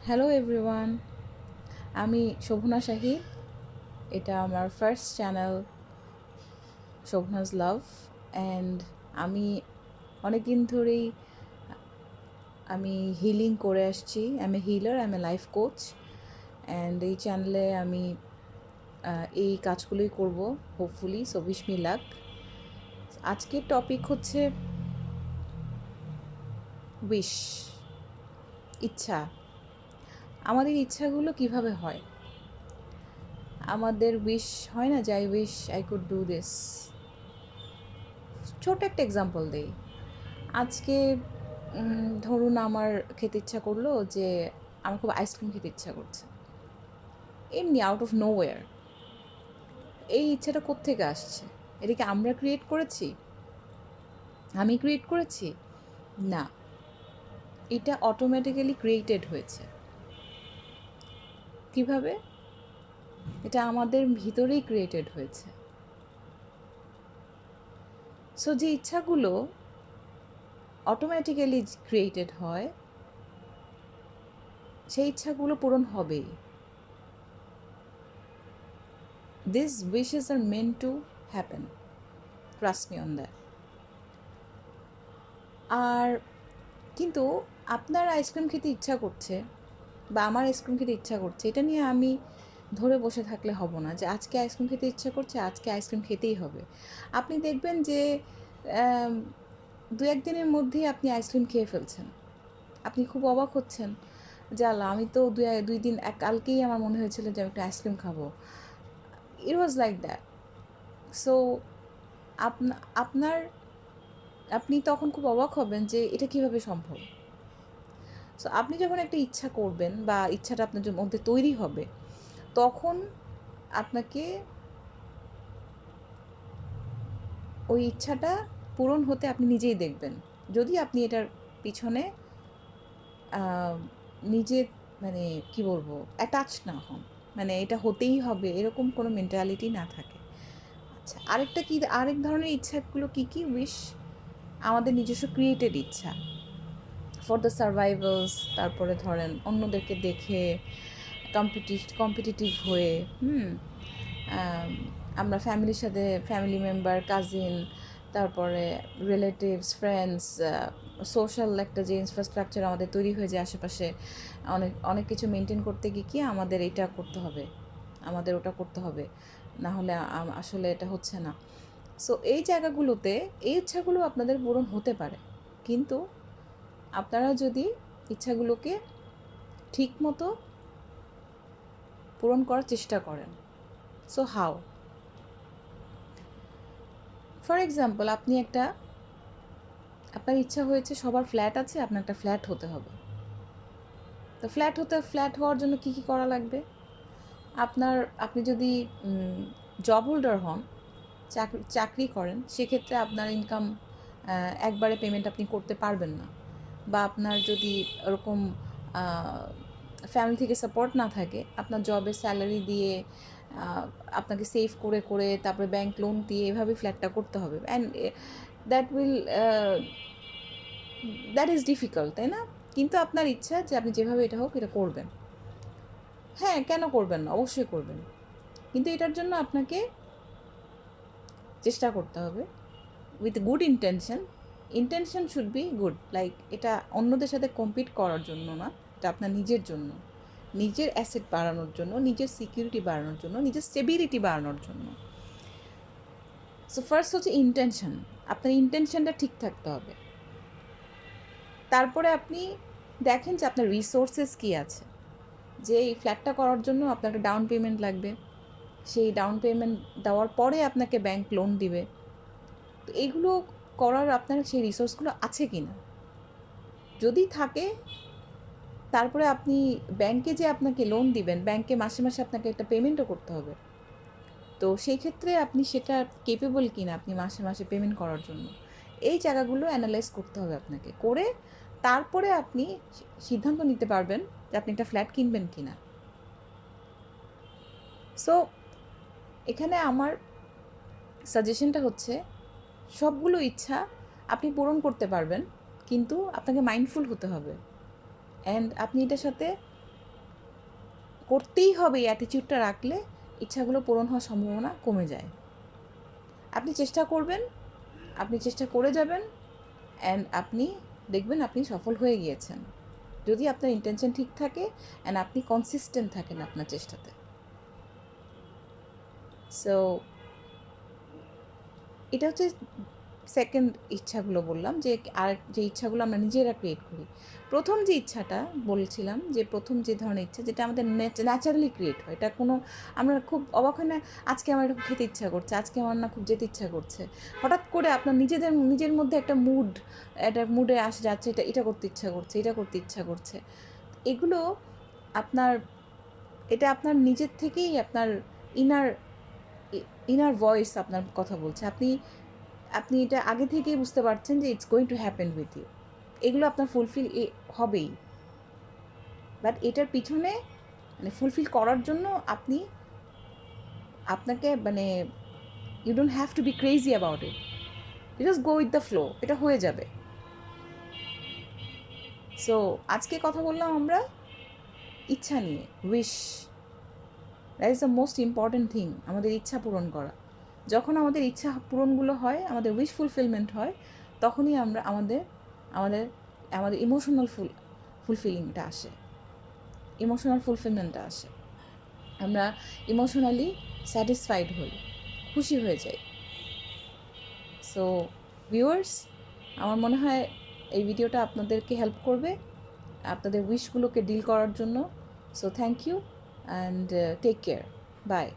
Hello everyone, আমি শোভনা শাহিদ। এটা আমার first channel Shobhana's love. And আমি অনেক দিন ধরেই আমি হিলিং করে আসছি। I a healer, I a life coach. And এই চ্যানেলে আমি এই কাজগুলোই করব, hopefully. So wish me luck. আজকের টপিক হচ্ছে উইশ, ইচ্ছা। আমাদের ইচ্ছাগুলো কিভাবে হয়? আমাদের উইশ হয় না যে I wish I could do this. ছোট একটা এক্সাম্পল দেই। আজকে ধরুন আমার খেতে ইচ্ছা করলো যে আমার খুব আইসক্রিম খেতে ইচ্ছা করছে, এমনি আউট অফ নোওয়্যার। এই ইচ্ছাটা কোত্থেকে আসছে? এটা কি আমরা ক্রিয়েট করেছি? আমি ক্রিয়েট করেছি? না, এটা অটোমেটিক্যালি ক্রিয়েটেড হয়েছে। কিভাবে? এটা আমাদের ভিতরেই ক্রিয়েটেড হয়েছে। সো যে ইচ্ছাগুলো অটোমেটিক্যালি ক্রিয়েটেড হয়, সেই ইচ্ছাগুলো পূরণ হবেই। These wishes are meant to happen. Trust me on that. আর কিন্তু আপনার আইসক্রিম খেতে ইচ্ছা করছে বা আমার আইসক্রিম খেতে ইচ্ছা করছে, এটা নিয়ে আমি ধরে বসে থাকলে হব না যে আজকে আইসক্রিম খেতে ইচ্ছা করছে, আজকে আইসক্রিম খেতেই হবে। আপনি দেখবেন যে দু একদিনের মধ্যেই আপনি আইসক্রিম খেয়ে ফেলছেন। আপনি খুব অবাক হচ্ছেন যে আল্লাহ, আমি তো দুই দিন কালকেই আমার মনে হয়েছিল যে আমি একটা আইসক্রিম খাবো। ইট ওয়াজ লাইক দ্যাট। সো আপনার আপনি তখন খুব অবাক হবেন যে এটা কিভাবে সম্ভব। সো আপনি যখন একটা ইচ্ছা করবেন বা ইচ্ছাটা আপনার মধ্যে তৈরি হবে, তখন আপনাকে ওই ইচ্ছাটা পূরণ হতে আপনি নিজেই দেখবেন, যদি আপনি এটার পিছনে নিজে মানে কি বলবো, অ্যাটাচ না হন, মানে এটা হতেই হবে এরকম কোনো মেন্টালিটি না থাকে। আচ্ছা, আরেক ধরনের ইচ্ছাগুলো কী কী? উইশ আমাদের নিজস্ব ক্রিয়েটেড ইচ্ছা ফর দ্য সার্ভাইভালস। তারপরে ধরেন অন্যদেরকে দেখে কম্পিটিটিভ হয়ে আমরা ফ্যামিলির সাথে, ফ্যামিলি মেম্বার, কাজিন, তারপরে রিলেটিভস, ফ্রেন্ডস, সোশ্যাল একটা যে ইনফ্রাস্ট্রাকচার আমাদের তৈরি হয়ে যায় আশেপাশে, অনেক অনেক কিছু মেনটেন করতে গিয়ে কি আমাদের এটা করতে হবে, আমাদের ওটা করতে হবে, না হলে আসলে এটা হচ্ছে না। সো এই জায়গাগুলোতে এই ইচ্ছাগুলো আপনাদের পূরণ হতে পারে, কিন্তু আপনারা যদি ইচ্ছাগুলোকে ঠিক মতো পূরণ করার চেষ্টা করেন। So how? ফর এক্সাম্পল, আপনার ইচ্ছা হয়েছে সবার ফ্ল্যাট আছে, আপনার একটা ফ্ল্যাট হতে হবে। তো ফ্ল্যাট হওয়ার জন্য কী কী করা লাগবে? আপনি যদি জব হোল্ডার হন, চাকরি করেন, সেক্ষেত্রে আপনার ইনকাম একবারে পেমেন্ট আপনি করতে পারবেন না। বা আপনার যদি ওরকম ফ্যামিলি থেকে সাপোর্ট না থাকে, আপনার জবের স্যালারি দিয়ে আপনাকে সেভ করে করে তারপরে ব্যাংক লোন দিয়ে এভাবে ফ্ল্যাটটা করতে হবে। And that will that is difficult, তাই না? কিন্তু আপনার ইচ্ছা যে আপনি যেভাবে এটা হোক এটা করবেন। হ্যাঁ, কেন করবেন না? অবশ্যই করবেন। কিন্তু এটার জন্য আপনাকে চেষ্টা করতে হবে with good intention. Intention should be good, like এটা অন্যদের সাথে কম্পিট করার জন্য না, এটা আপনার নিজের জন্য, নিজের অ্যাসেট বাড়ানোর জন্য, নিজের সিকিউরিটি বাড়ানোর জন্য, নিজের স্টেবিলিটি বাড়ানোর জন্য। সো ফার্স্ট হচ্ছে ইন্টেনশন। আপনার ইন্টেনশনটা ঠিক থাকতে হবে। তারপরে আপনি দেখেন যে আপনার রিসোর্সেস কী আছে। যে এই ফ্ল্যাটটা করার জন্য আপনার একটা ডাউন পেমেন্ট লাগবে, সেই ডাউন পেমেন্ট দেওয়ার পরে আপনাকে ব্যাংক লোন দিবে। তো এইগুলো করার আপনার সেই রিসোর্সগুলো আছে কি না? যদি থাকে, তারপরে আপনি ব্যাংকে যে আপনাকে লোন দিবেন, ব্যাংকে মাসে মাসে আপনাকে একটা পেমেন্টও করতে হবে। তো সেই ক্ষেত্রে আপনি সেটা কেপেবল কি না আপনি মাসে মাসে পেমেন্ট করার জন্য, এই জায়গাগুলো অ্যানালাইজ করতে হবে আপনাকে। করে তারপরে আপনি সিদ্ধান্ত নিতে পারবেন যে আপনি একটা ফ্ল্যাট কিনবেন কি না। সো এখানে আমার সাজেশনটা হচ্ছে, সবগুলো ইচ্ছা আপনি পূরণ করতে পারবেন, কিন্তু আপনাকে মাইন্ডফুল হতে হবে। অ্যান্ড আপনি এটার সাথে করতেই হবে এই অ্যাটিটিউডটা রাখলে ইচ্ছাগুলো পূরণ হওয়ার সম্ভাবনা কমে যায়। আপনি চেষ্টা করবেন, আপনি চেষ্টা করে যাবেন, অ্যান্ড আপনি দেখবেন আপনি সফল হয়ে গিয়েছেন, যদি আপনার ইন্টেনশন ঠিক থাকে অ্যান্ড আপনি কনসিস্টেন্ট থাকেন আপনার চেষ্টাতে। সো এটা হচ্ছে সেকেন্ড ইচ্ছাগুলো বললাম, যে আর যে ইচ্ছাগুলো আমরা নিজেরা ক্রিয়েট করি। প্রথম যে ইচ্ছাটা বলছিলাম, যে প্রথম যে ধরনের ইচ্ছা যেটা আমাদের ন্যাচারালি ক্রিয়েট হয়, এটা কোনো আমরা খুব অবাক হয় না, আজকে আমার এটা খেতে ইচ্ছা করছে, আজকে আমার না খুব যেতে ইচ্ছা করছে, হঠাৎ করে আপনার নিজের মধ্যে একটা মুডে আসে যাচ্ছে, এটা করতে ইচ্ছা করছে, এটা করতে ইচ্ছা করছে। এগুলো আপনার, এটা আপনার নিজের থেকেই আপনার ইনার ইনার ভয়েস আপনার কথা বলছে। আপনি এটা আগে থেকেই বুঝতে পারছেন যে it's going to happen with you, এগুলো আপনার ফুলফিল হবেই। বাট এটার পিছনে মানে ফুলফিল করার জন্য আপনাকে মানে you don't have to be crazy about it, you just go with the flow, এটা হয়ে যাবে। সো আজকে কথা বললাম আমরা ইচ্ছা নিয়ে, wish, that is the most important thing, আমাদের ইচ্ছা পূরণ করা। যখন আমাদের ইচ্ছা পূরণগুলো হয়, আমাদের উইশ ফুলফিলমেন্ট হয়, তখনই আমরা আমাদের আমাদের আমাদের ইমোশনাল ফুলফিলিংটা আসে, ইমোশনাল ফুলফিলমেন্টটা আসে, আমরা ইমোশনালি স্যাটিসফাইড হই, খুশি হয়ে যাই। সো ভিউয়ার্স, আমার মনে হয় এই ভিডিওটা আপনাদেরকে হেল্প করবে আপনাদের উইশগুলোকে ডিল করার জন্য। So thank you and take care, by.